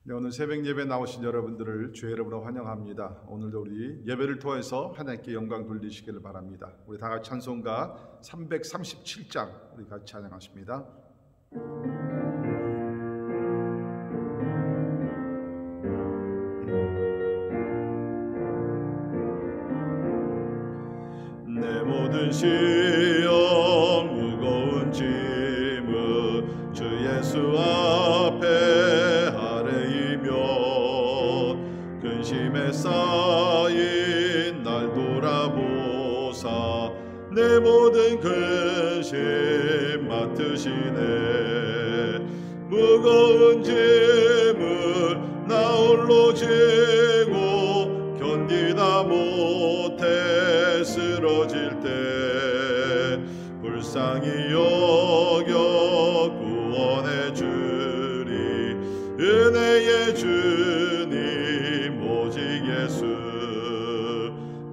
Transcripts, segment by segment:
네, 오늘 새벽 예배 나오신 여러분들을 주의 이름으로 환영합니다. 오늘도 우리 예배를 통해서 하나님께 영광 돌리시기를 바랍니다. 우리 다 같이 찬송가 337장 우리 같이 찬양하십니다. 내 모든 시험 무거운 짐은 주 예수 앞에 근심에 쌓인 날 돌아보사 내 모든 근심 맡으시네. 무거운 짐을 나 홀로 지고 견디다 못해 쓰러질 때 불쌍히 여겨 구원해 주리. 은혜의 주님 오직 예수.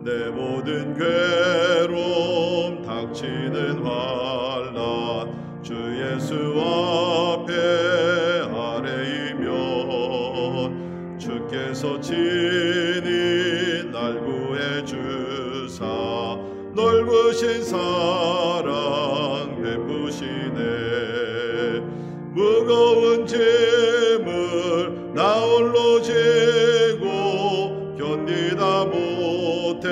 내 모든 괴로움 닥치는 환난 주 예수 앞에 아뢰이면 주께서 친히 날 구해 주사 넓으신 사랑 베푸시네. 무거운 짐을 나 홀로 지고 견디다 못해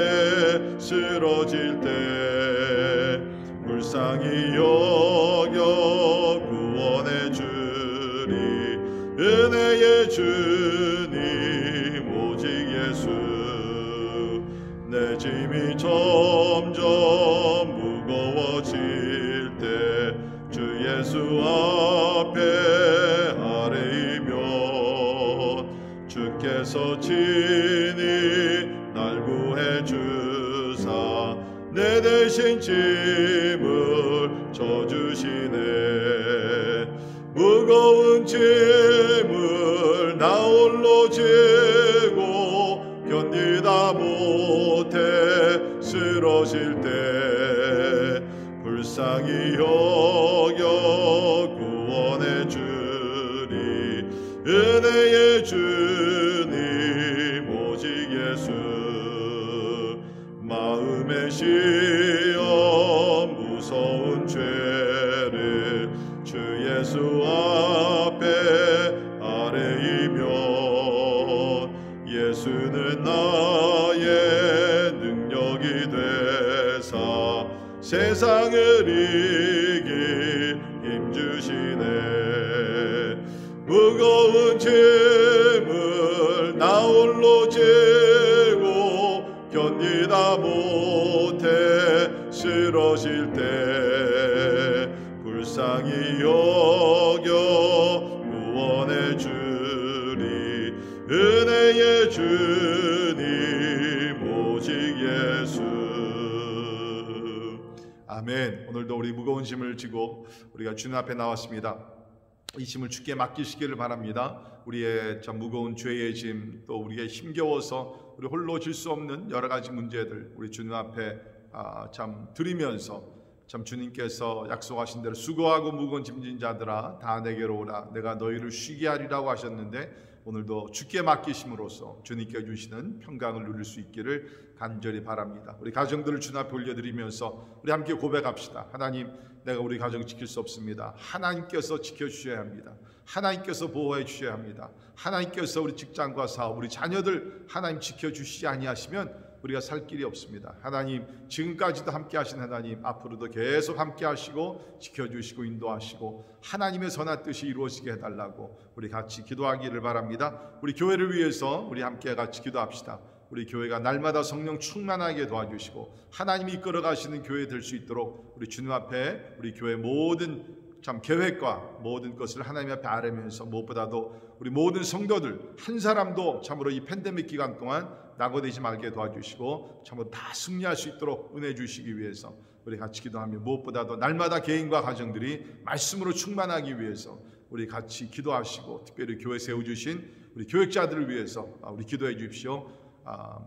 쓰러질 때 불쌍히 여겨 구원해 주리. 은혜의 주님 오직 예수. 내 짐이 점점 무거워질 때 주 예수 앞에 아뢰이면 주께서 친히 날 구해 주사 내 대신 짐을 져주시네. 무거운 짐을 나 홀로 지고 견디다 못해 쓰러질 때 불쌍히 여겨 구원해 주리. 은혜의 주님 오직 예수. 마음의 시험 무서운 죄를 주 예수 앞에 아뢰이면 예수는 나의 능력이 되사 세상을 이길 힘주시네. 무거운 짐을 나 홀로 지고 견디다 못해 쓰러질 때 불쌍히 여겨 구원해 주리. 은혜의 주님 오직 예수. 아멘. 오늘도 우리 무거운 짐을 지고 우리가 주님 앞에 나왔습니다. 이 짐을 주께 맡기시기를 바랍니다. 우리의 참 무거운 죄의 짐, 또 우리가 힘겨워서 우리 홀로 질 수 없는 여러 가지 문제들 우리 주님 앞에 참 드리면서 참 주님께서 약속하신 대로 수고하고 무거운 짐진 자들아 다 내게로 오라 내가 너희를 쉬게 하리라고 하셨는데 오늘도 주께 맡기심으로써 주님께 주시는 평강을 누릴 수 있기를 간절히 바랍니다. 우리 가정들을 주님 앞에 올려드리면서 우리 함께 고백합시다. 하나님, 내가 우리 가정 지킬 수 없습니다. 하나님께서 지켜주셔야 합니다. 하나님께서 보호해 주셔야 합니다. 하나님께서 우리 직장과 사업, 우리 자녀들 하나님 지켜주시지 아니하시면 우리가 살 길이 없습니다. 하나님, 지금까지도 함께 하신 하나님, 앞으로도 계속 함께 하시고 지켜주시고 인도하시고 하나님의 선한 뜻이 이루어지게 해달라고 우리 같이 기도하기를 바랍니다. 우리 교회를 위해서 우리 함께 같이 기도합시다. 우리 교회가 날마다 성령 충만하게 도와주시고 하나님이 이끌어 가시는 교회 될 수 있도록 우리 주님 앞에 우리 교회 모든 참 계획과 모든 것을 하나님 앞에 아뢰면서 무엇보다도 우리 모든 성도들 한 사람도 참으로 이 팬데믹 기간 동안 낙오되지 말게 도와주시고 참으로 다 승리할 수 있도록 은혜 주시기 위해서 우리 같이 기도하며 무엇보다도 날마다 개인과 가정들이 말씀으로 충만하기 위해서 우리 같이 기도하시고 특별히 교회 세워주신 우리 교육자들을 위해서 우리 기도해 주십시오.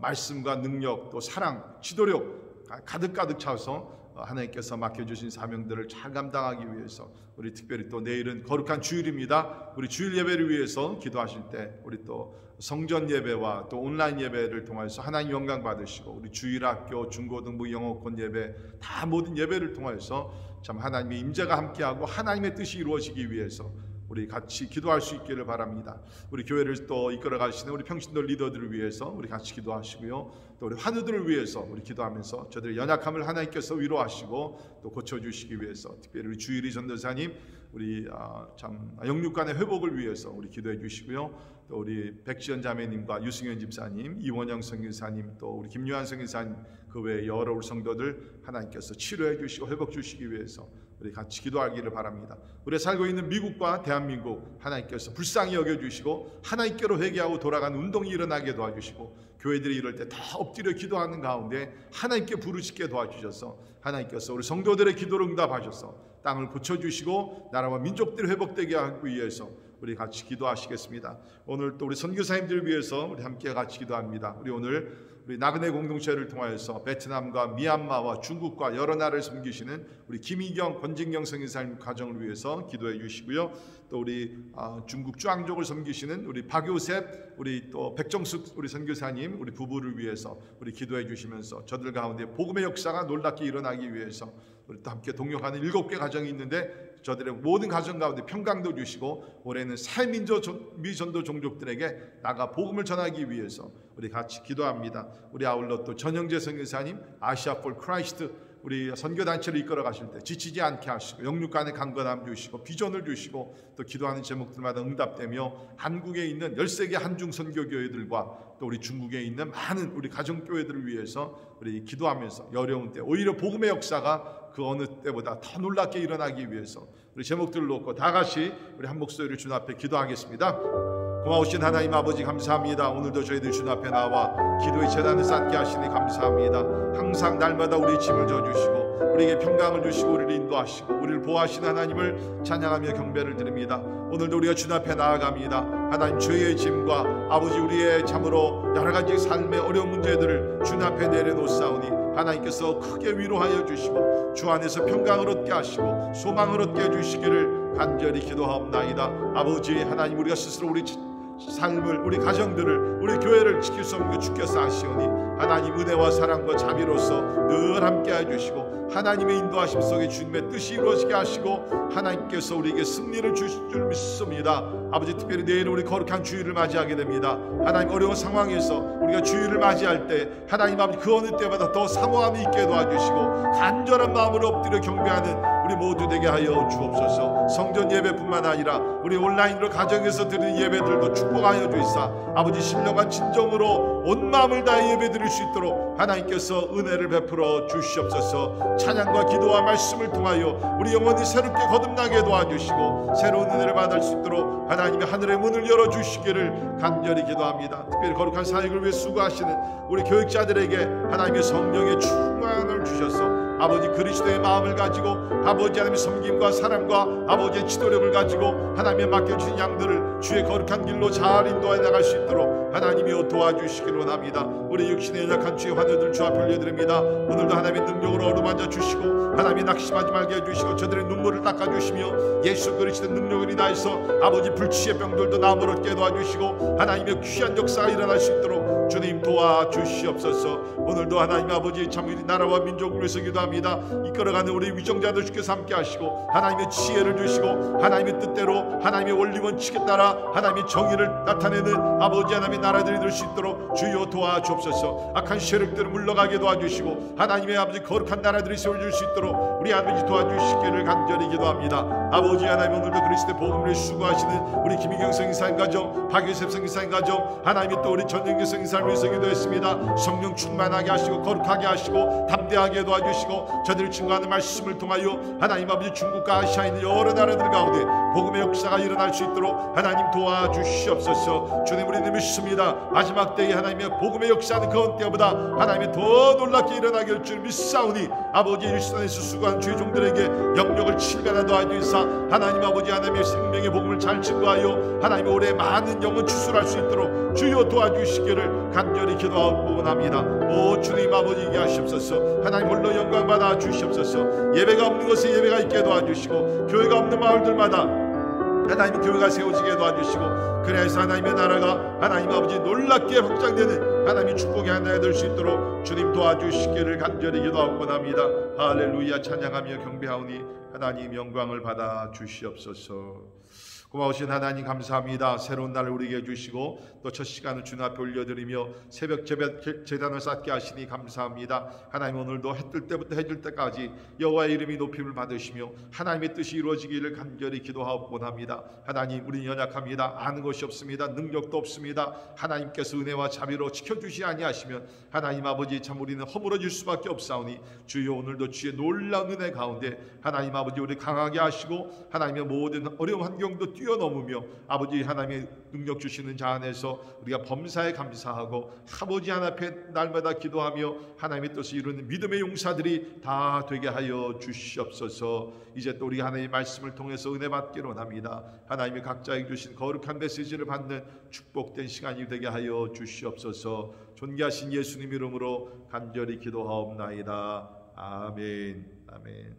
말씀과 능력 또 사랑, 지도력 가득 차서 하나님께서 맡겨주신 사명들을 잘 감당하기 위해서 우리 특별히 또 내일은 거룩한 주일입니다. 우리 주일 예배를 위해서 기도하실 때 우리 또 성전 예배와 또 온라인 예배를 통해서 하나님 영광 받으시고 우리 주일학교, 중고등부, 영어권 예배 다 모든 예배를 통해서 참 하나님의 임재가 함께하고 하나님의 뜻이 이루어지기 위해서 우리 같이 기도할 수 있기를 바랍니다. 우리 교회를 또 이끌어 가시는 우리 평신도 리더들을 위해서 우리 같이 기도하시고요. 또 우리 환우들을 위해서 우리 기도하면서 저들의 연약함을 하나님께서 위로하시고 또 고쳐주시기 위해서 특별히 우리 주일이 전도사님 우리 참 영육간의 회복을 위해서 우리 기도해 주시고요. 또 우리 백지연 자매님과 유승현 집사님, 이원영 선교사님, 또 우리 김유한 선교사님 그 외에 여러 우리 성도들 하나님께서 치료해 주시고 회복 주시기 위해서 우리 같이 기도하기를 바랍니다. 우리 살고 있는 미국과 대한민국 하나님께서 불쌍히 여겨주시고 하나님께로 회개하고 돌아가는 운동이 일어나게 도와주시고 교회들이 이럴 때 다 엎드려 기도하는 가운데 하나님께 부르짖게 도와주셔서 하나님께서 우리 성도들의 기도를 응답하셔서 땅을 고쳐주시고 나라와 민족들이 회복되게 하기 위해서 우리 같이 기도하시겠습니다. 오늘 또 우리 선교사님들을 위해서 우리 함께 같이 기도합니다. 우리 오늘 우리 나그네 공동체를 통하여서 베트남과 미얀마와 중국과 여러 나라를 섬기시는 우리 김희경, 권진경 선교사님 가정을 위해서 기도해 주시고요. 또 우리 중국 쭈앙족을 섬기시는 우리 박요셉, 우리 또 백정숙 우리 선교사님 우리 부부를 위해서 우리 기도해 주시면서 저들 가운데 복음의 역사가 놀랍게 일어나기 위해서 우리 또 함께 동역하는 7개 가정이 있는데 저들의 모든 가정 가운데 평강도 주시고 올해는 새 미전도 종족들에게 나가 복음을 전하기 위해서 우리 같이 기도합니다. 우리 아울러 또 전영재 선교사님 아시아 폴 크라이스트 우리 선교단체를 이끌어 가실 때 지치지 않게 하시고 영육간의 강건함 주시고 비전을 주시고 또 기도하는 제목들마다 응답되며 한국에 있는 13개 한중 선교교회들과 또 우리 중국에 있는 많은 우리 가정교회들을 위해서 우리 기도하면서 어려운 때 오히려 복음의 역사가 그 어느 때보다 더 놀랍게 일어나기 위해서 우리 제목들을 놓고 다 같이 우리 한 목소리를 주님 앞에 기도하겠습니다. 고마우신 하나님 아버지 감사합니다. 오늘도 저희들 주님 앞에 나와 기도의 제단을 쌓게 하시니 감사합니다. 항상 날마다 우리 짐을 져주시고 우리에게 평강을 주시고 우리를 인도하시고 우리를 보호하시는 하나님을 찬양하며 경배를 드립니다. 오늘도 우리가 주님 앞에 나아갑니다. 하나님 죄의 짐과 아버지 우리의 참으로 여러 가지 삶의 어려운 문제들을 주님 앞에 내려놓사오니 하나님께서 크게 위로하여 주시고 주 안에서 평강을 얻게 하시고 소망을 얻게 해주시기를 간절히 기도하옵나이다. 아버지 하나님 우리가 스스로 우리 삶을 우리 가정들을 우리 교회를 지킬 수 없는 것 주께서 아시오니 하나님 은혜와 사랑과 자비로서 늘 함께 해주시고 하나님의 인도하심 속에 주님의 뜻이 이루어지게 하시고 하나님께서 우리에게 승리를 주실 줄 믿습니다. 아버지 특별히 내일 우리 거룩한 주일을 맞이하게 됩니다. 하나님 어려운 상황에서 우리가 주일을 맞이할 때 하나님 아버지 그 어느 때보다 더 사모함이 있게 도와주시고 간절한 마음으로 엎드려 경배하는 우리 모두 되게 하여 주옵소서. 성전 예배뿐만 아니라 우리 온라인으로 가정에서 드리는 예배들도 축복하여 주시사 아버지 신령한 진정으로 온 마음을 다해 예배드릴 수 있도록 하나님께서 은혜를 베풀어 주시옵소서. 찬양과 기도와 말씀을 통하여 우리 영혼이 새롭게 거듭나게 도와주시고 새로운 은혜를 받을 수 있도록 하나님의 하늘의 문을 열어주시기를 간절히 기도합니다. 특별히 거룩한 사역을 위해 수고하시는 우리 교육자들에게 하나님의 성령의 충만을 주셔서 아버지 그리스도의 마음을 가지고 아버지 하나님의 섬김과 사랑과 아버지의 지도력을 가지고 하나님의 맡겨주신 양들을 주의 거룩한 길로 잘 인도해 나갈 수 있도록 하나님이 도와주시기를 원합니다. 우리 육신의 연약한 주의 환우들 주 앞에 올려드립니다. 오늘도 하나님의 능력으로 어루만져 주시고 하나님이 낙심하지 말게 해주시고 저들의 눈물을 닦아주시며 예수 그리스도의 능력을 인하여서 아버지 불치의 병들도 나음을 얻게 도와주시고 하나님의 귀한 역사가 일어날 수 있도록 주님 도와주시옵소서. 오늘도 하나님 아버지 참 우리 나라와 민족을 위해서 기도합니다. 이끌어가는 우리 위정자들 주께서 함께 하시고 하나님의 지혜를 주시고 하나님의 뜻대로 하나님의 원리 원칙에 따라 하나님의 정의를 나타내는 아버지 하나님의 나라들이 될 수 있도록 주여 도와주옵소서. 악한 세력들을 물러가게 도와주시고 하나님의 아버지 거룩한 나라들이 세워질 수 있도록 우리 아버지 도와주시기를 간절히 기도합니다. 아버지 하나님 오늘도 그리스도의 복음을 위해 수고하시는 우리 김희경 성교사님 가정 박유셉 성교사님 가정 하나님이 또 우리 전영기 성교사님을 위해서 기도했습니다. 성령 충만하게 하시고 거룩하게 하시고 담대하게 도와주시고 저들을 증거하는 말씀을 통하여 하나님 아버지 중국과 아시아에 있는 여러 나라들 가운데 복음의 역사가 일어날 수 있도록 하나님 도와주시옵소서. 주님, 우리는 믿습니다. 마지막 때에 하나님의 복음의 역사는 그 때보다 하나님의 더 놀랍게 일어나길 줄 믿사오니 아버지, 일선에서 수고한 주의 종들에게 영역을 칠가나 도와주사 하나님 아버지, 하나님의 생명의 복음을 잘 증거하여 하나님 올해 많은 영혼 추수할 수 있도록 주여 도와주시기를 간절히 기도하고 원합니다. 오 주님 아버지, 하시옵소서. 하나님 홀로 영광 받아 주시옵소서. 예배가 없는 곳에 예배가 있게 도와주시고, 교회가 없는 마을들마다 하나님 교회가 세워지게 도와주시고, 그래서 하나님의 나라가 하나님 아버지 놀랍게 확장되는 하나님의 축복의 하나가 될 수 있도록 주님 도와주시기를 간절히 기도하고 원합니다. 할렐루야. 찬양하며 경배하오니 하나님 영광을 받아 주시옵소서. 고마우신 하나님 감사합니다. 새로운 날을 우리에게 주시고 또 첫 시간을 주님 앞에 올려드리며 새벽 제단을 쌓게 하시니 감사합니다. 하나님, 오늘도 해 뜰 때부터 해질 때까지 여호와의 이름이 높임을 받으시며 하나님의 뜻이 이루어지기를 간절히 기도하고 원합니다. 하나님, 우리는 연약합니다. 아는 것이 없습니다. 능력도 없습니다. 하나님께서 은혜와 자비로 지켜주시 아니하시면 하나님 아버지, 참 우리는 허물어질 수밖에 없사오니 주여, 오늘도 주의 놀라운 은혜 가운데 하나님 아버지, 우리 강하게 하시고 하나님의 모든 어려운 환경도 뛰어넘으며 아버지 하나님의 능력 주시는 자 안에서 우리가 범사에 감사하고 아버지 하나님 앞에 날마다 기도하며 하나님의 뜻을 이루는 믿음의 용사들이 다 되게 하여 주시옵소서. 이제 또 우리가 하나님의 말씀을 통해서 은혜 받기로 원합니다. 하나님이 각자에게 주신 거룩한 메시지를 받는 축복된 시간이 되게 하여 주시옵소서. 존귀하신 예수님 이름으로 간절히 기도하옵나이다. 아멘. 아멘.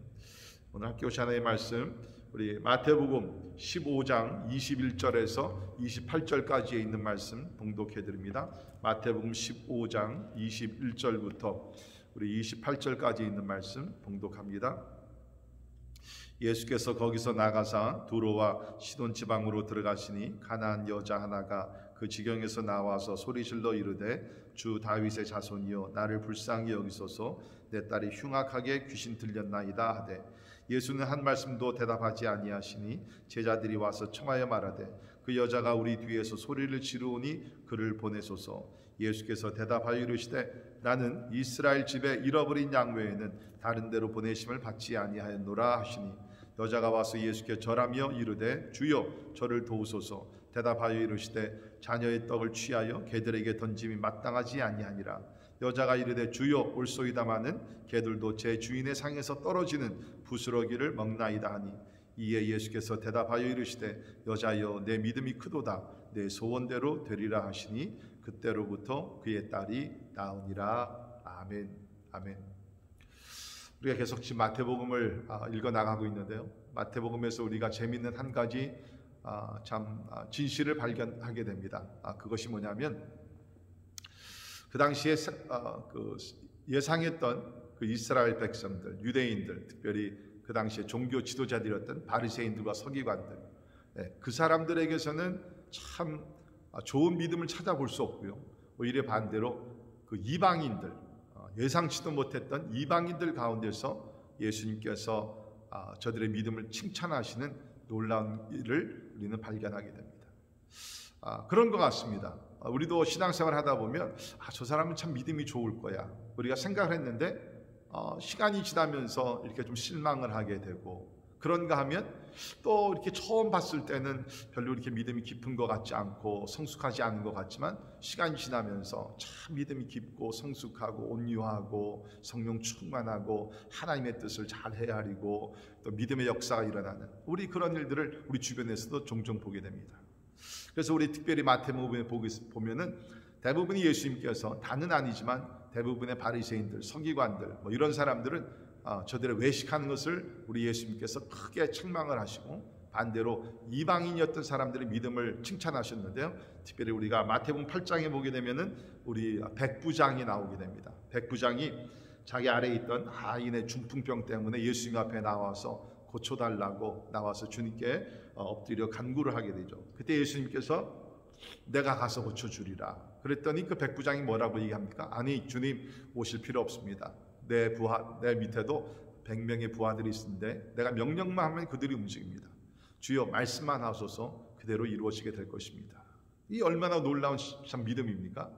오늘 함께 오신 하나님의 말씀, 우리 마태복음 15장 21절에서 28절까지에 있는 말씀 봉독해 드립니다. 마태복음 15장 21절부터 우리 28절까지 있는 말씀 봉독합니다. 예수께서 거기서 나가사 두로와 시돈 지방으로 들어가시니 가나안 여자 하나가 그 지경에서 나와서 소리질러 이르되 주 다윗의 자손이여 나를 불쌍히 여기소서 내 딸이 흉악하게 귀신 들렸나이다 하되 예수는 한 말씀도 대답하지 아니하시니 제자들이 와서 청하여 말하되 그 여자가 우리 뒤에서 소리를 지르오니 그를 보내소서. 예수께서 대답하여 이르시되 나는 이스라엘 집에 잃어버린 양 외에는 다른 데로 보내심을 받지 아니하였노라 하시니 여자가 와서 예수께 절하며 이르되 주여 저를 도우소서. 대답하여 이르시되 자녀의 떡을 취하여 개들에게 던짐이 마땅하지 아니하니라. 여자가 이르되 주여 올소이다마는 개들도 제 주인의 상에서 떨어지는 부스러기를 먹나이다 하니 이에 예수께서 대답하여 이르시되 여자여 내 믿음이 크도다 내 소원대로 되리라 하시니 그때로부터 그의 딸이 나으니라. 아멘. 아멘. 우리가 계속 지금 마태복음을 읽어 나가고 있는데요, 마태복음에서 우리가 재미있는 한 가지 진실을 발견하게 됩니다. 그것이 뭐냐면 그 당시에 예상했던 그 이스라엘 백성들, 유대인들, 특별히 그 당시에 종교 지도자들이었던 바리새인들과 서기관들, 그 사람들에게서는 참 좋은 믿음을 찾아볼 수 없고요, 오히려 반대로 그 이방인들, 예상치도 못했던 이방인들 가운데서 예수님께서 저들의 믿음을 칭찬하시는 놀라운 일을 우리는 발견하게 됩니다. 그런 것 같습니다. 우리도 신앙생활 하다 보면 저 사람은 참 믿음이 좋을 거야 우리가 생각을 했는데 시간이 지나면서 이렇게 좀 실망을 하게 되고, 그런가 하면 또 이렇게 처음 봤을 때는 별로 이렇게 믿음이 깊은 것 같지 않고 성숙하지 않은 것 같지만 시간이 지나면서 참 믿음이 깊고 성숙하고 온유하고 성령 충만하고 하나님의 뜻을 잘 헤아리고 또 믿음의 역사가 일어나는 우리 그런 일들을 우리 주변에서도 종종 보게 됩니다. 그래서 우리 특별히 마태복음에 보면은 대부분이 예수님께서, 다는 아니지만 대부분의 바리새인들, 서기관들 이런 사람들은 저들의 외식하는 것을 우리 예수님께서 크게 책망을 하시고 반대로 이방인이었던 사람들의 믿음을 칭찬하셨는데요, 특별히 우리가 마태복음 8장에 보게 되면은 우리 백부장이 나오게 됩니다. 백부장이 자기 아래에 있던 아인의 중풍병 때문에 예수님 앞에 나와서 고쳐달라고 나와서 주님께 엎드려 간구를 하게 되죠. 그때 예수님께서 내가 가서 고쳐주리라 그랬더니 그 백부장이 뭐라고 얘기합니까? 아니 주님 오실 필요 없습니다. 내 밑에도 100명의 부하들이 있는데 내가 명령만 하면 그들이 움직입니다. 주여 말씀만 하소서 그대로 이루어지게 될 것입니다. 이 얼마나 놀라운 참 믿음입니까?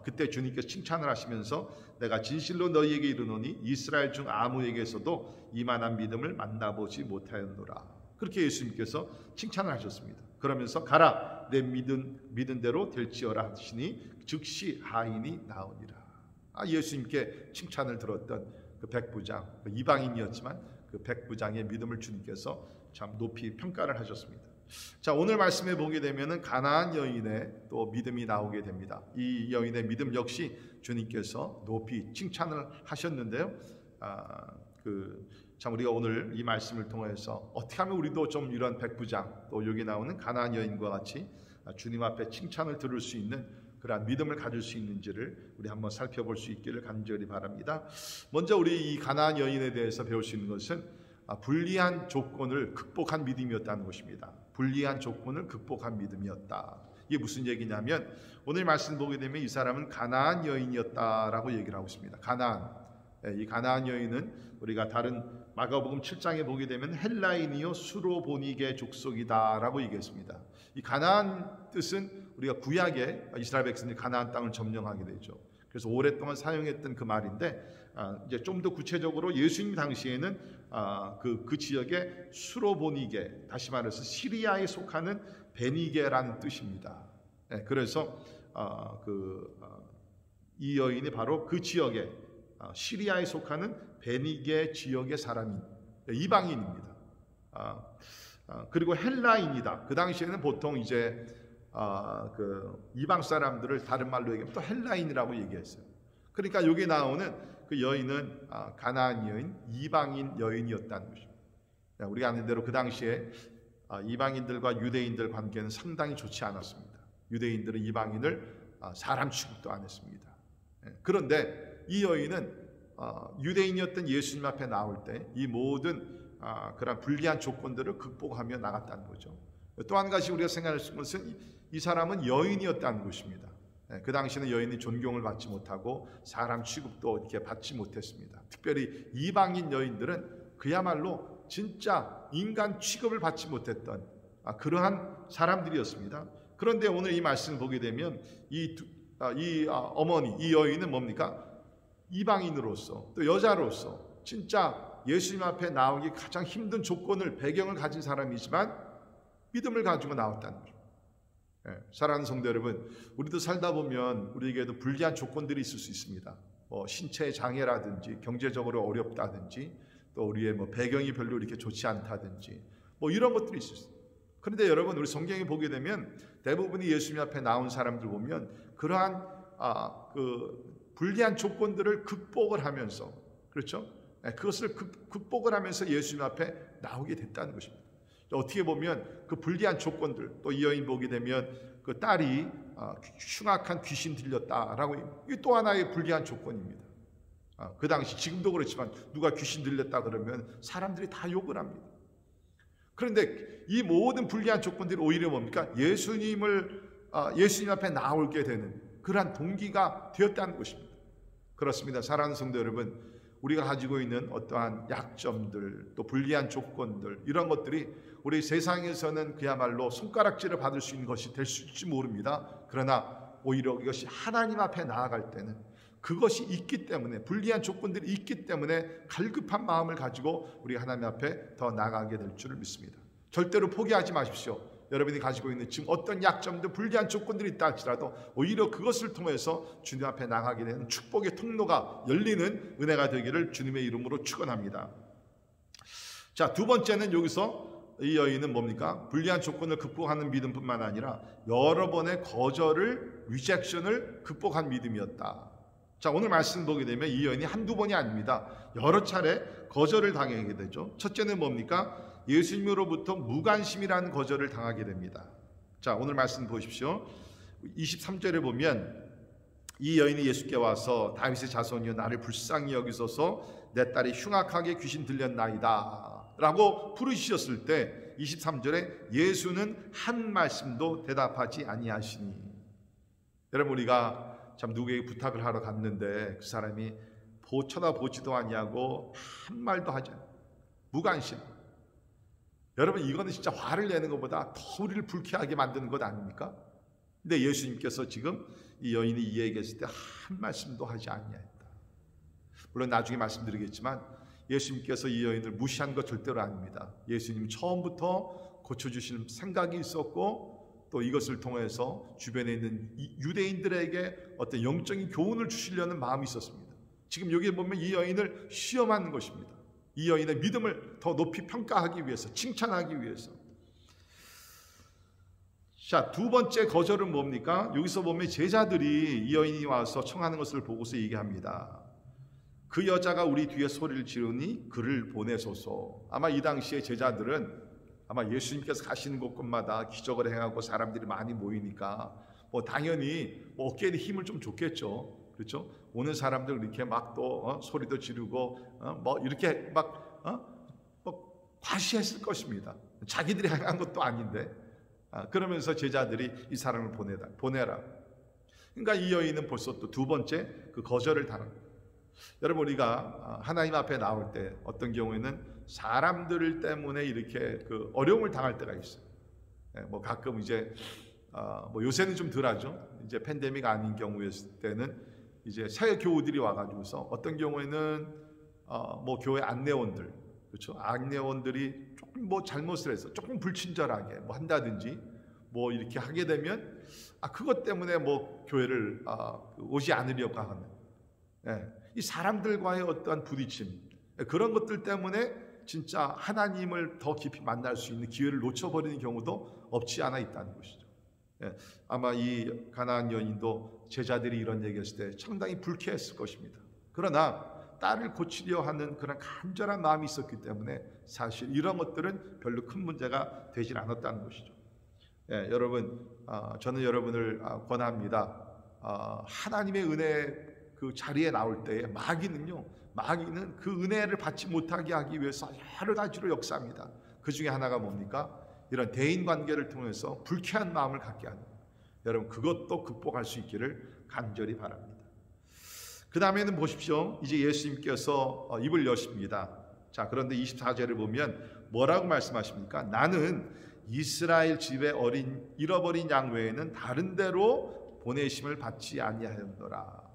그때 주님께서 칭찬을 하시면서 내가 진실로 너희에게 이르노니 이스라엘 중 아무에게서도 이만한 믿음을 만나보지 못하였노라. 그렇게 예수님께서 칭찬을 하셨습니다. 그러면서 가라 내 믿은 대로 될지어라 하시니 즉시 하인이 나으니라. 예수님께 칭찬을 들었던 그 백부장, 그 이방인이었지만 그 백부장의 믿음을 주님께서 참 높이 평가를 하셨습니다. 자, 오늘 말씀에 보게 되면은 가나안 여인의 또 믿음이 나오게 됩니다. 이 여인의 믿음 역시 주님께서 높이 칭찬을 하셨는데요. 참 우리가 오늘 이 말씀을 통해서 어떻게 하면 우리도 좀 이런 백부장 또 여기 나오는 가나안 여인과 같이 주님 앞에 칭찬을 들을 수 있는 그러한 믿음을 가질 수 있는지를 우리 한번 살펴볼 수 있기를 간절히 바랍니다. 먼저 우리 이 가나안 여인에 대해서 배울 수 있는 것은 불리한 조건을 극복한 믿음이었다는 것입니다. 불리한 조건을 극복한 믿음이었다. 이게 무슨 얘기냐면 오늘 말씀 보게 되면 이 사람은 가나안 여인이었다라고 얘기를 하고 있습니다. 가나안. 이 가나안 여인은 우리가 다른 마가복음 7장에 보게 되면 헬라인이요 수로보니게 족속이다라고 얘기했습니다. 이 가나안 뜻은 우리가 구약에 이스라엘 백성들이 가나안 땅을 점령하게 되죠. 그래서 오랫동안 사용했던 그 말인데 이제 좀 더 구체적으로 예수님 당시에는 그 지역의 수로보니게, 다시 말해서 시리아에 속하는 베니게라는 뜻입니다. 그래서 이 여인이 바로 그 지역에 시리아에 속하는 베니게 지역의 사람인 이방인입니다. 그리고 헬라인이다. 그 당시에는 보통 이제 그 이방 사람들을 다른 말로 얘기하면 또 헬라인이라고 얘기했어요. 그러니까 여기 나오는 그 여인은 가나안 여인, 이방인 여인이었다는 것입니다. 우리가 아는 대로 그 당시에 이방인들과 유대인들 관계는 상당히 좋지 않았습니다. 유대인들은 이방인을 사람 취급도 안 했습니다. 그런데 이 여인은 유대인이었던 예수님 앞에 나올 때 이 모든 그런 불리한 조건들을 극복하며 나갔다는 거죠. 또 한 가지 우리가 생각할 수 있는 것은 이 사람은 여인이었다는 것입니다. 그 당시에는 여인이 존경을 받지 못하고 사람 취급도 이렇게 받지 못했습니다. 특별히 이방인 여인들은 그야말로 진짜 인간 취급을 받지 못했던 그러한 사람들이었습니다. 그런데 오늘 이 말씀을 보게 되면 이 어머니, 이 여인은 뭡니까? 이방인으로서 또 여자로서 진짜 예수님 앞에 나오기 가장 힘든 조건을, 배경을 가진 사람이지만 믿음을 가지고 나왔다는 거죠. 사랑하는 성도 여러분, 우리도 살다 보면 우리에게도 불리한 조건들이 있을 수 있습니다. 신체의 장애라든지 경제적으로 어렵다든지 또 우리의 배경이 별로 이렇게 좋지 않다든지 이런 것들이 있을 수 있어요. 그런데 여러분, 우리 성경에 보게 되면 대부분이 예수님 앞에 나온 사람들 보면 그러한 그 불리한 조건들을 극복을 하면서, 그렇죠? 그것을 극복을 하면서 예수님 앞에 나오게 됐다는 것입니다. 어떻게 보면 그 불리한 조건들, 또 이 여인 보게 되면 그 딸이 흉악한 귀신 들렸다라고, 이게 또 하나의 불리한 조건입니다. 그 당시, 지금도 그렇지만 누가 귀신 들렸다 그러면 사람들이 다 욕을 합니다. 그런데 이 모든 불리한 조건들이 오히려 뭡니까? 예수님 앞에 나오게 되는 그러한 동기가 되었다는 것입니다. 그렇습니다. 사랑하는 성도 여러분, 우리가 가지고 있는 어떠한 약점들, 또 불리한 조건들, 이런 것들이 우리 세상에서는 그야말로 손가락질을 받을 수 있는 것이 될 수 있을지 모릅니다. 그러나 오히려 이것이 하나님 앞에 나아갈 때는 그것이 있기 때문에, 불리한 조건들이 있기 때문에 갈급한 마음을 가지고 우리 하나님 앞에 더 나아가게 될 줄을 믿습니다. 절대로 포기하지 마십시오. 여러분이 가지고 있는 지금 어떤 약점들, 불리한 조건들이 있다 할지라도 오히려 그것을 통해서 주님 앞에 나가게 되는 축복의 통로가 열리는 은혜가 되기를 주님의 이름으로 축원합니다. 자, 두 번째는 여기서 이 여인은 뭡니까? 불리한 조건을 극복하는 믿음뿐만 아니라 여러 번의 거절을, 리젝션을 극복한 믿음이었다. 자, 오늘 말씀 보게 되면 이 여인이 한두 번이 아닙니다. 여러 차례 거절을 당하게 되죠. 첫째는 뭡니까? 예수님으로부터 무관심이라는 거절을 당하게 됩니다. 자, 오늘 말씀 보십시오. 23절에 보면 이 여인이 예수께 와서 다윗의 자손이여 나를 불쌍히 여기소서 내 딸이 흉악하게 귀신 들렸나이다 라고 부르셨을 때 23절에 예수는 한 말씀도 대답하지 아니하시니. 여러분, 우리가 참 누구에게 부탁을 하러 갔는데 그 사람이 쳐다보지도 아니하고 한 말도 하지 않아요. 무관심. 여러분, 이거는 진짜 화를 내는 것보다 더 우리를 불쾌하게 만드는 것 아닙니까? 근데 예수님께서 지금 이 여인이 이 얘기했을 때 한 말씀도 하지 아니하였다. 물론 나중에 말씀드리겠지만 예수님께서 이 여인을 무시한 것 절대로 아닙니다. 예수님 처음부터 고쳐주시는 생각이 있었고 또 이것을 통해서 주변에 있는 유대인들에게 어떤 영적인 교훈을 주시려는 마음이 있었습니다. 지금 여기에 보면 이 여인을 시험하는 것입니다. 이 여인의 믿음을 더 높이 평가하기 위해서, 칭찬하기 위해서. 자, 두 번째 거절은 뭡니까? 여기서 보면 제자들이 이 여인이 와서 청하는 것을 보고서 얘기합니다. 그 여자가 우리 뒤에 소리를 지르니 그를 보내소서. 아마 이 당시에 제자들은 아마 예수님께서 가시는 곳곳마다 기적을 행하고 사람들이 많이 모이니까 당연히 어깨에 힘을 좀 줬겠죠. 그렇죠? 오는 사람들 이렇게 막 또 소리도 지르고 이렇게 막 과시했을 것입니다. 자기들이 한 것도 아닌데. 그러면서 제자들이 이 사람을 보내라. 그러니까 이 여인은 벌써 또 두 번째 그 거절을 당합니다. 여러분, 우리가 하나님 앞에 나올 때 어떤 경우에는 사람들 때문에 이렇게 그 어려움을 당할 때가 있어요. 가끔 이제 요새는 좀 덜하죠. 이제 팬데믹 아닌 경우였을 때는 이제 새 교우들이 와가지고서 어떤 경우에는 교회 안내원들, 그렇죠? 안내원들이 조금 잘못을 해서 조금 불친절하게 한다든지 이렇게 하게 되면 그것 때문에 교회를 오지 않으려고 하는 이 사람들과의 어떠한 부딪힘, 그런 것들 때문에 진짜 하나님을 더 깊이 만날 수 있는 기회를 놓쳐버리는 경우도 없지 않아 있다는 것이죠. 아마 이 가나안 여인도 제자들이 이런 얘기했을 때 상당히 불쾌했을 것입니다. 그러나 딸을 고치려 하는 그런 간절한 마음이 있었기 때문에 사실 이런 것들은 별로 큰 문제가 되질 않았다는 것이죠. 여러분, 저는 여러분을 권합니다. 하나님의 은혜 그 자리에 나올 때에 마귀는 그 은혜를 받지 못하게 하기 위해서 여러 가지로 역사합니다. 그 중에 하나가 뭡니까? 이런 대인 관계를 통해서 불쾌한 마음을 갖게 하는, 여러분 그것도 극복할 수 있기를 간절히 바랍니다. 그 다음에는 보십시오. 이제 예수님께서 입을 여십니다. 자, 그런데 24절을 보면 뭐라고 말씀하십니까? 나는 이스라엘 집의 잃어버린 양 외에는 다른 데로 보내심을 받지 아니하였노라.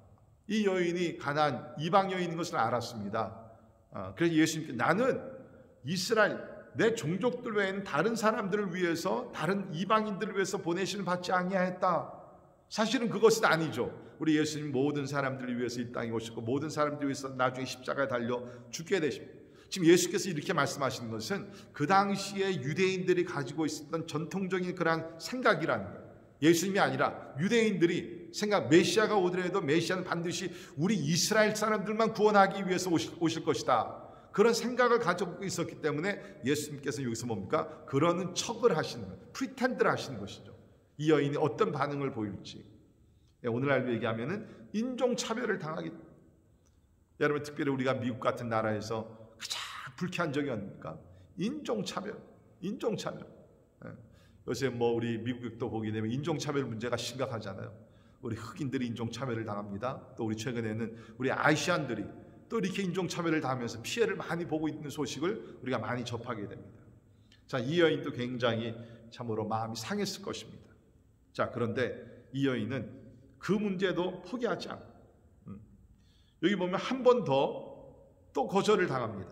이 여인이 가나안 이방 여인인 것을 알았습니다. 그래서 예수님께 나는 이스라엘 내 종족들 외에는 다른 사람들을 위해서, 다른 이방인들을 위해서 보내심을 받지 아니하였다. 사실은 그것은 아니죠. 우리 예수님 모든 사람들을 위해서 이 땅에 오셨고 모든 사람들을 위해서 나중에 십자가에 달려 죽게 되십니다. 지금 예수께서 이렇게 말씀하시는 것은 그 당시에 유대인들이 가지고 있었던 전통적인 그런 생각이라는 거예요. 예수님이 아니라 유대인들이 메시아가 오더라도 메시아는 반드시 우리 이스라엘 사람들만 구원하기 위해서 오실 것이다. 그런 생각을 가지고 있었기 때문에 예수님께서 여기서 뭡니까? 그러는 척을 하시는 거예요. 프리텐드를 하시는 것이죠. 이 여인이 어떤 반응을 보일지. 오늘날로 얘기하면은 인종차별을 당하게. 여러분, 특별히 우리가 미국 같은 나라에서 가장 불쾌한 적이 뭡니까? 인종차별. 요새 우리 미국도 보게 되면 인종차별 문제가 심각하잖아요. 우리 흑인들이 인종차별을 당합니다. 또 우리 최근에는 우리 아시안들이 또 이렇게 인종차별을 당하면서 피해를 많이 보고 있는 소식을 우리가 많이 접하게 됩니다. 자, 이 여인도 굉장히 참으로 마음이 상했을 것입니다. 자, 그런데 이 여인은 그 문제도 포기하지 않고 여기 보면 한 번 더 또 거절을 당합니다.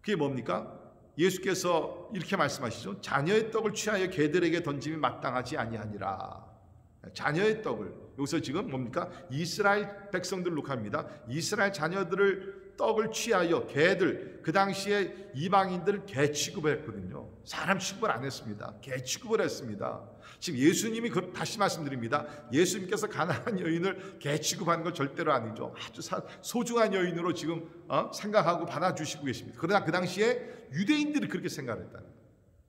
그게 뭡니까? 예수께서 이렇게 말씀하시죠. 자녀의 떡을 취하여 개들에게 던짐이 마땅하지 아니하니라. 자녀의 떡을, 여기서 지금 뭡니까? 이스라엘 백성들을 녹합니다. 이스라엘 자녀들을 떡을 취하여 개들, 그 당시에 이방인들 개 취급을 했거든요. 사람 취급을 안 했습니다. 개 취급을 했습니다. 지금 예수님이 다시 말씀드립니다. 예수님께서 가나안 여인을 개 취급하는 건 절대로 아니죠. 아주 소중한 여인으로 지금 생각하고 받아주시고 계십니다. 그러나 그 당시에 유대인들이 그렇게 생각했다는 거예요.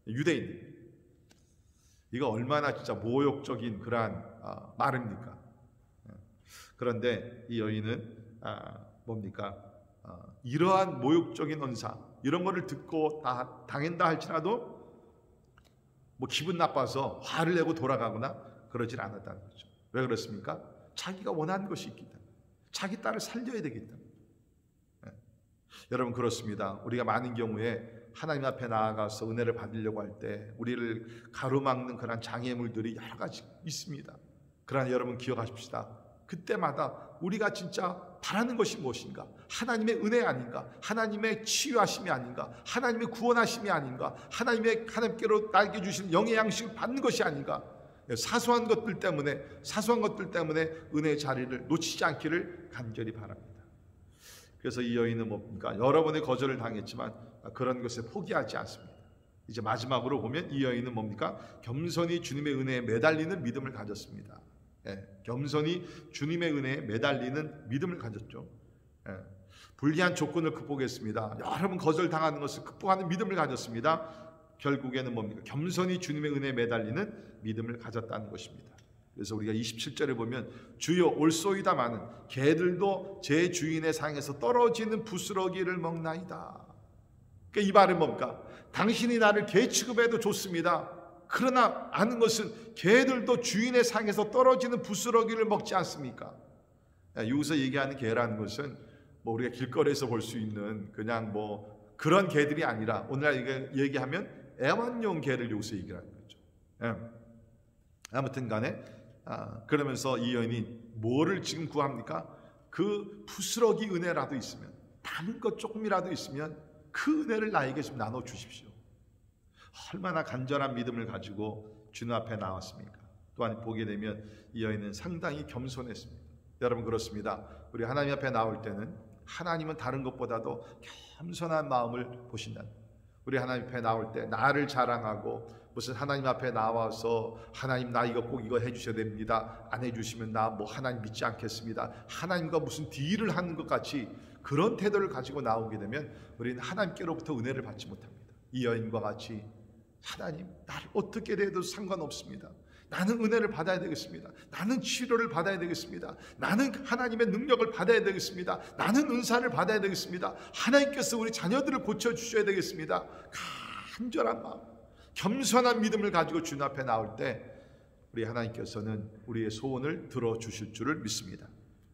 유대인들. 이거 얼마나 진짜 모욕적인 그러한 말입니까? 그런데 이 여인은 뭡니까? 이러한 모욕적인 언사, 이런 거를 듣고 다 당한다 할지라도 기분 나빠서 화를 내고 돌아가거나 그러질 않았다는 거죠. 왜 그렇습니까? 자기가 원하는 것이 있기 때문에, 자기 딸을 살려야 되기 때문에. 여러분, 그렇습니다. 우리가 많은 경우에 하나님 앞에 나아가서 은혜를 받으려고 할 때 우리를 가로막는 그런 장애물들이 여러 가지 있습니다. 그러나 여러분 기억하십시다. 그때마다 우리가 진짜 바라는 것이 무엇인가? 하나님의 은혜 아닌가? 하나님의 치유하심이 아닌가? 하나님의 구원하심이 아닌가? 하나님께로 나에게 주신 영의 양식을 받는 것이 아닌가? 사소한 것들 때문에 은혜의 자리를 놓치지 않기를 간절히 바랍니다. 그래서 이 여인은 뭡니까? 여러 번의 거절을 당했지만 그런 것에 포기하지 않습니다. 이제 마지막으로 보면 이 여인은 뭡니까? 겸손히 주님의 은혜에 매달리는 믿음을 가졌습니다. 겸손히 주님의 은혜에 매달리는 믿음을 가졌죠. 불리한 조건을 극복했습니다. 여러 번 거절당하는 것을 극복하는 믿음을 가졌습니다. 결국에는 뭡니까? 겸손히 주님의 은혜에 매달리는 믿음을 가졌다는 것입니다. 그래서 우리가 27절에 보면 주여 올소이다마는 개들도 제 주인의 상에서 떨어지는 부스러기를 먹나이다. 그러니까 이 말은 뭡니까? 당신이 나를 개 취급해도 좋습니다. 그러나 아는 것은 개들도 주인의 상에서 떨어지는 부스러기를 먹지 않습니까? 여기서 얘기하는 개라는 것은 우리가 길거리에서 볼 수 있는 그냥 그런 개들이 아니라 오늘날 얘기하면 애완용 개를 여기서 얘기하는 거죠. 아무튼 간에 그러면서 이 여인이 뭐를 지금 구합니까? 그 부스러기 은혜라도 있으면, 남은 것 조금이라도 있으면 그 은혜를 나에게 좀 나눠주십시오. 얼마나 간절한 믿음을 가지고 주님 앞에 나왔습니까? 또한 보게 되면 이 여인은 상당히 겸손했습니다. 여러분 그렇습니다. 우리 하나님 앞에 나올 때는 하나님은 다른 것보다도 겸손한 마음을 보신다는 거예요. 우리 하나님 앞에 나올 때 나를 자랑하고 무슨 하나님 앞에 나와서 하나님 나 꼭 이거 해주셔야 됩니다. 안 해주시면 나 하나님 믿지 않겠습니다. 하나님과 무슨 딜을 하는 것 같이 그런 태도를 가지고 나오게 되면 우리는 하나님께로부터 은혜를 받지 못합니다. 이 여인과 같이 하나님 나를 어떻게 해도 상관없습니다. 나는 은혜를 받아야 되겠습니다. 나는 치료를 받아야 되겠습니다. 나는 하나님의 능력을 받아야 되겠습니다. 나는 은사를 받아야 되겠습니다. 하나님께서 우리 자녀들을 고쳐주셔야 되겠습니다. 간절한 마음, 겸손한 믿음을 가지고 주님 앞에 나올 때 우리 하나님께서는 우리의 소원을 들어주실 줄을 믿습니다.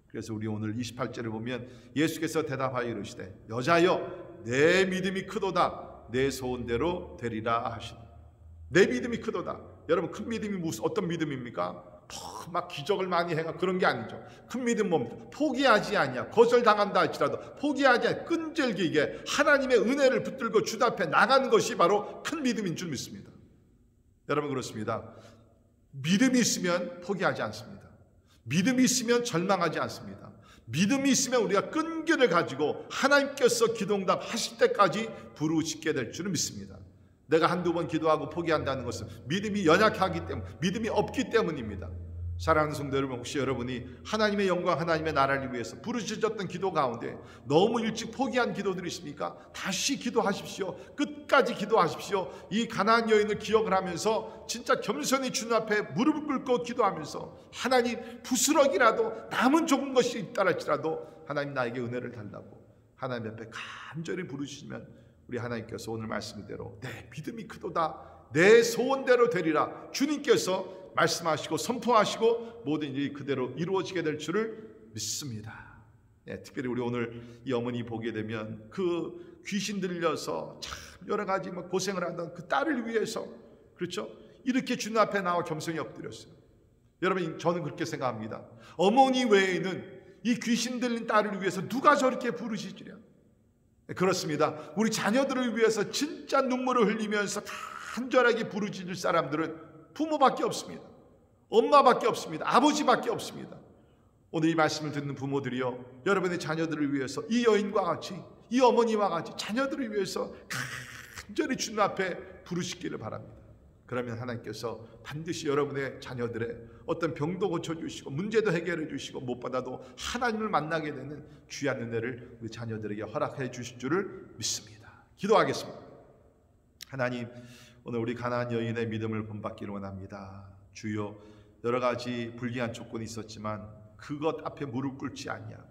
그래서 우리 오늘 28절을 보면 예수께서 대답하여 이르시되 여자여 내 믿음이 크도다. 내 소원대로 되리라 하시니. 내 믿음이 크도다. 여러분 큰 믿음이 어떤 믿음입니까? 막 기적을 많이 해가 그런 게 아니죠. 큰 믿음 뭡니까? 포기하지 아니야. 거절당한다 할지라도 포기하지 않아. 끈질기게 하나님의 은혜를 붙들고 주님 앞에 나가는 것이 바로 큰 믿음인 줄 믿습니다. 여러분 그렇습니다. 믿음이 있으면 포기하지 않습니다. 믿음이 있으면 절망하지 않습니다. 믿음이 있으면 우리가 끈기를 가지고 하나님께서 기도응답 하실 때까지 부르짖게 될 줄을 믿습니다. 내가 한두 번 기도하고 포기한다는 것은 믿음이 연약하기 때문, 믿음이 없기 때문입니다. 사랑하는 성도 여러분, 혹시 여러분이 하나님의 영광, 하나님의 나라를 위해서 부르짖었던 기도 가운데 너무 일찍 포기한 기도들이 있습니까? 다시 기도하십시오. 끝까지 기도하십시오. 이 가나안 여인을 기억을 하면서 진짜 겸손히 주님 앞에 무릎을 꿇고 기도하면서 하나님 부스러기라도 남은 좋은 것이 있다 할지라도 하나님 나에게 은혜를 달라고 하나님 앞에 간절히 부르시면 우리 하나님께서 오늘 말씀대로 내 믿음이 크도다. 내 소원대로 되리라. 주님께서 말씀하시고 선포하시고 모든 일이 그대로 이루어지게 될 줄을 믿습니다. 특별히 우리 오늘 이 어머니 보게 되면 그 귀신 들려서 참 여러 가지 고생을 하던 그 딸을 위해서 그렇죠? 이렇게 주님 앞에 나와 겸손히 엎드렸어요. 여러분 저는 그렇게 생각합니다. 어머니 외에는 이 귀신 들린 딸을 위해서 누가 저렇게 부르시지랴. 그렇습니다. 우리 자녀들을 위해서 진짜 눈물을 흘리면서 간절하게 부르짖을 사람들은 부모밖에 없습니다. 엄마밖에 없습니다. 아버지밖에 없습니다. 오늘 이 말씀을 듣는 부모들이요, 여러분의 자녀들을 위해서 이 여인과 같이 이 어머니와 같이 자녀들을 위해서 간절히 주님 앞에 부르시기를 바랍니다. 그러면 하나님께서 반드시 여러분의 자녀들의 어떤 병도 고쳐주시고 문제도 해결해 주시고 무엇보다도 하나님을 만나게 되는 귀한 은혜를 우리 자녀들에게 허락해 주실 줄을 믿습니다. 기도하겠습니다. 하나님, 오늘 우리 가나안 여인의 믿음을 본받기를 원합니다. 주여, 여러 가지 불리한 조건이 있었지만 그것 앞에 무릎 꿇지 아니하고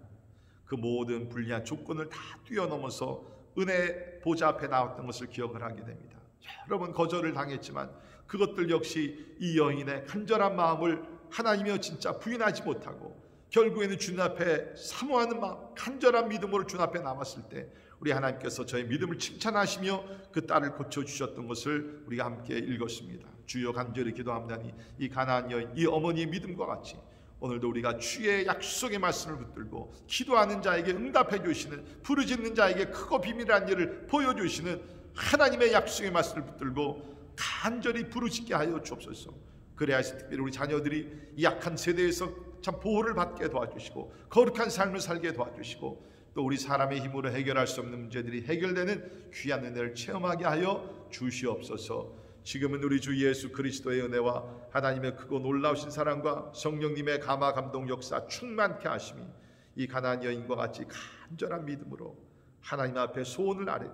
그 모든 불리한 조건을 다 뛰어넘어서 은혜 보좌 앞에 나왔던 것을 기억을 하게 됩니다. 여러 번 거절을 당했지만 그것들 역시 이 여인의 간절한 마음을 하나님이여 진짜 부인하지 못하고 결국에는 주님 앞에 사모하는 마음, 간절한 믿음으로 주님 앞에 남았을 때 우리 하나님께서 저의 믿음을 칭찬하시며 그 딸을 고쳐주셨던 것을 우리가 함께 읽었습니다. 주여 간절히 기도합니다. 이 가나안 여인, 이 어머니의 믿음과 같이 오늘도 우리가 주의 약속의 말씀을 붙들고 기도하는 자에게 응답해 주시는, 부르짖는 자에게 크고 비밀한 일을 보여주시는 하나님의 약속의 말씀을 붙들고 간절히 부르짖게 하여 주옵소서. 그래야 특별히 우리 자녀들이 이 약한 세대에서 참 보호를 받게 도와주시고 거룩한 삶을 살게 도와주시고 또 우리 사람의 힘으로 해결할 수 없는 문제들이 해결되는 귀한 은혜를 체험하게 하여 주시옵소서. 지금은 우리 주 예수 그리스도의 은혜와 하나님의 크고 놀라우신 사랑과 성령님의 감화 감동 역사 충만케 하심이 이 가나안 여인과 같이 간절한 믿음으로 하나님 앞에 소원을 아뢰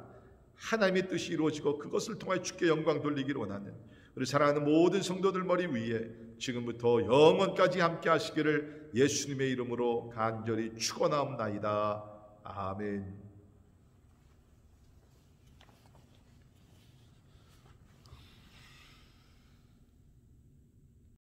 하나님의 뜻이 이루어지고 그것을 통해 주께 영광 돌리기를 원하는 우리 사랑하는 모든 성도들 머리 위에 지금부터 영원까지 함께 하시기를 예수님의 이름으로 간절히 축원하옵나이다. 아멘.